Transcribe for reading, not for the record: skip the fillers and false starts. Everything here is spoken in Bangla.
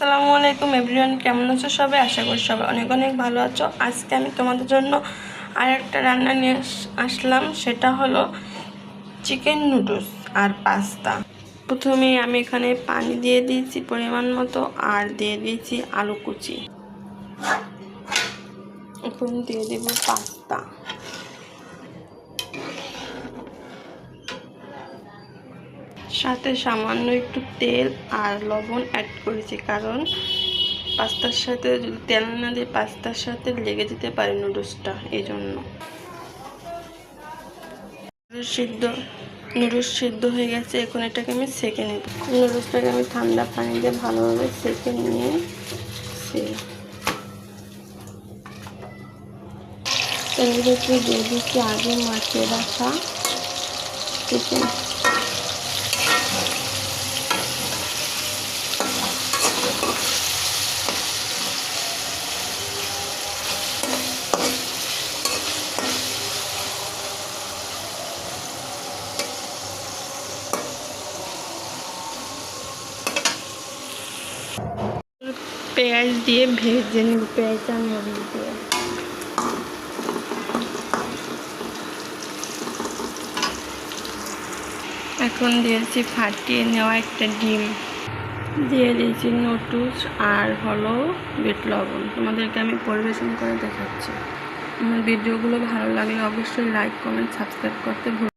আসসালামু আলাইকুম এভরিওয়ান, কেমন আছো সবাই? আশা করি সবাই অনেক অনেক ভালো আছো। আজকে আমি তোমাদের জন্য আরেকটা রান্না নিয়ে আসলাম, সেটা হলো চিকেন নুডলস আর পাস্তা। প্রথমে আমি এখানে পানি দিয়ে দিয়েছি পরিমাণ মতো, আর দিয়ে দিয়েছি আলু কুচি। এখন দিয়ে দেব পাস্তা। সাথে সামান্য একটু তেল আর লবণ অ্যাড করেছি, কারণ পাস্তার সাথে যদি তেল না দিয়ে পাস্তার সাথে লেগে যেতে পারে নুডলসটা, এই জন্য। নুডলস সিদ্ধ হয়ে গেছে, এখন এটাকে আমি সেঁকে নেব। নুডলসটাকে আমি ঠান্ডা পানি দিয়ে ভালোভাবে সেঁকে নিয়ে এর ভিতরে দিয়ে দিচ্ছি আগে মাখিয়ে রাখা চিকেন। পেঁয়াজ দিয়ে ভেজে নিব, পেঁয়াজ আর মরিচ দিয়ে। এখন দিয়েছি ফাটিয়ে নেওয়া একটা ডিম, দিয়ে দিয়েছি নুডলস আর হলো বিট লবণ। তোমাদেরকে আমি পরিবেশন করে দেখাচ্ছি। আমার ভিডিওগুলো ভালো লাগলে অবশ্যই লাইক, কমেন্ট, সাবস্ক্রাইব করতে ভুলবেন না।